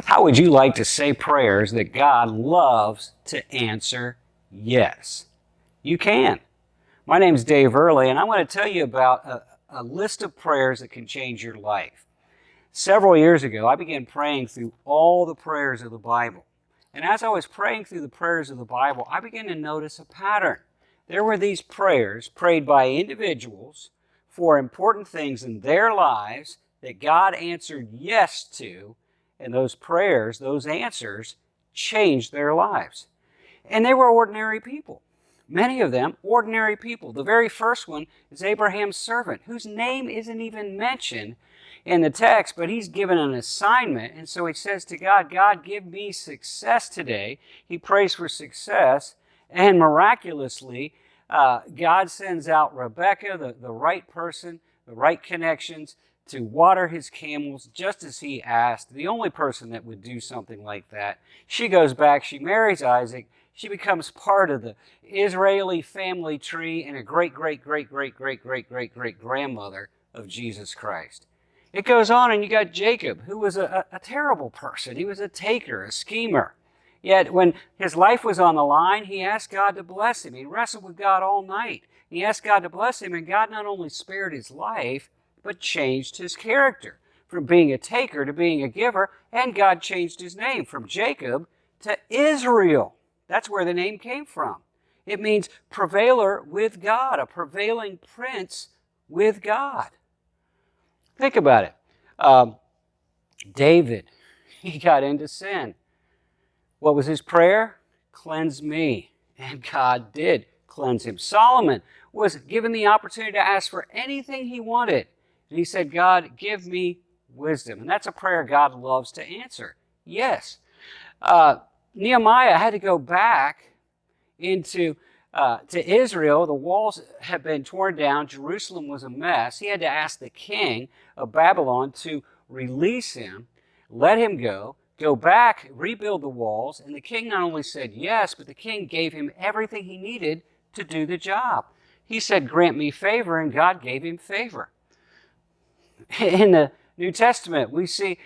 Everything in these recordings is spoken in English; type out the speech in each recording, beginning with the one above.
How would you like to say prayers that God loves to answer yes? You can. My name is Dave Early, and I want to tell you about a list of prayers that can change your life. Several years ago, I began praying through all the prayers of the Bible. And as I was praying through the prayers of the Bible, I began to notice a pattern. There were these prayers prayed by individuals for important things in their lives that God answered yes to, and those prayers, those answers, changed their lives. And they were ordinary people. Many of them, ordinary people. The very first one is Abraham's servant, whose name isn't even mentioned in the text, but he's given an assignment. And so he says to God, God, give me success today. He prays for success. And miraculously, God sends out Rebekah, the right person, the right connections, to water his camels just as he asked. The only person that would do something like that. She goes back, she marries Isaac. She becomes part of the Israeli family tree and a great grandmother of Jesus Christ. It goes on, and you got Jacob, who was a terrible person. He was a taker, a schemer. Yet when his life was on the line, he asked God to bless him. He wrestled with God all night. He asked God to bless him, and God not only spared his life, but changed his character from being a taker to being a giver, and God changed his name from Jacob to Israel. That's where the name came from. It means prevailer with God, a prevailing prince with God. Think about it. David, he got into sin. What was his prayer? Cleanse me. And God did cleanse him. Solomon was given the opportunity to ask for anything he wanted. And he said, God, give me wisdom. And that's a prayer God loves to answer. Yes. Nehemiah had to go back to Israel. The walls had been torn down. Jerusalem was a mess. He had to ask the king of Babylon to release him, let him go back, rebuild the walls. And the king not only said yes, but the king gave him everything he needed to do the job. He said, grant me favor, and God gave him favor. In the New Testament, we see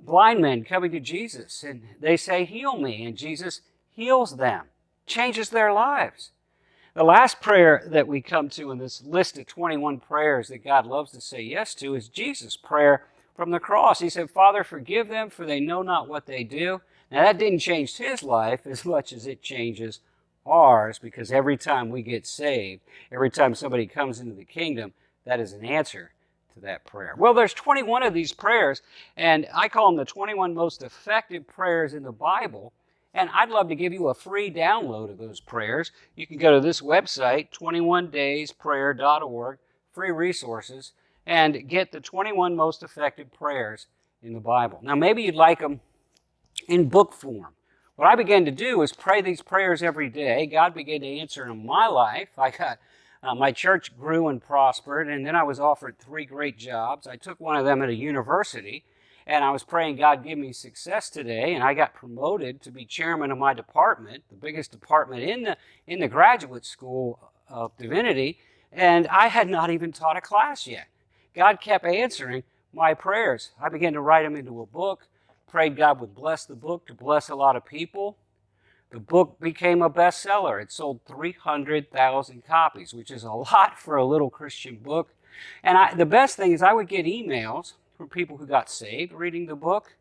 blind men coming to Jesus, and they say, heal me, and Jesus heals them, changes their lives. The last prayer that we come to in this list of 21 prayers that God loves to say yes to is Jesus' prayer from the cross. He said, Father, forgive them, for they know not what they do. Now, that didn't change his life as much as it changes ours, because every time we get saved, every time somebody comes into the kingdom, that is an answer to that prayer. Well, there's 21 of these prayers, and I call them the 21 most effective prayers in the Bible. And I'd love to give you a free download of those prayers. You can go to this website, 21daysprayer.org, free resources, and get the 21 most effective prayers in the Bible. Now, maybe you'd like them in book form. What I began to do is pray these prayers every day. God began to answer in my life. My church grew and prospered, and then I was offered 3 great jobs. I took one of them at a university, and I was praying, God, give me success today, and I got promoted to be chairman of my department, the biggest department in the graduate school of divinity, and I had not even taught a class yet. God kept answering my prayers. I began to write them into a book, prayed God would bless the book to bless a lot of people. The book became a bestseller. It sold 300,000 copies, which is a lot for a little Christian book. And the best thing is I would get emails from people who got saved reading the book,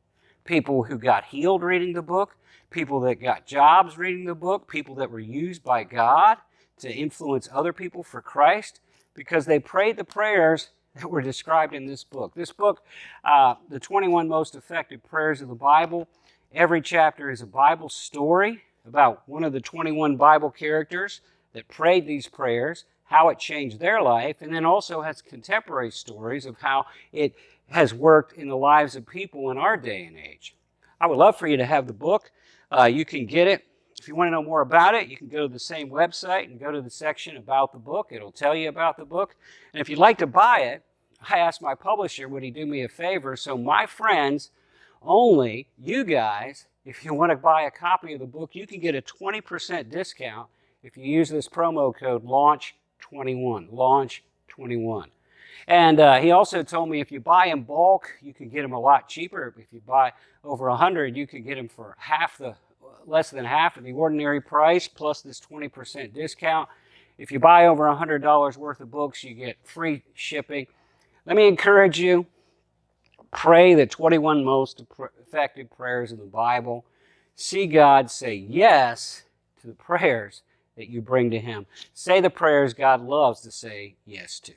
people who got healed reading the book, people that got jobs reading the book, people that were used by God to influence other people for Christ because they prayed the prayers that were described in this book. This book, the 21 most effective prayers of the Bible, every chapter is a Bible story about one of the 21 Bible characters that prayed these prayers, how it changed their life, and then also has contemporary stories of how it has worked in the lives of people in our day and age. I would love for you to have the book. You can get it. If you want to know more about it, you can go to the same website and go to the section about the book. It'll tell you about the book. And if you'd like to buy it, I asked my publisher, would he do me a favor? So my friends, only you guys, if you want to buy a copy of the book, you can get a 20% discount if you use this promo code LAUNCH21, LAUNCH21. And he also told me if you buy in bulk, you can get them a lot cheaper. If you buy over 100, you can get them for less than half of the ordinary price, plus this 20% discount. If you buy over $100 worth of books, you get free shipping. Let me encourage you, pray the 21 most effective prayers in the Bible. See God say yes to the prayers that you bring to Him. Say the prayers God loves to say yes to.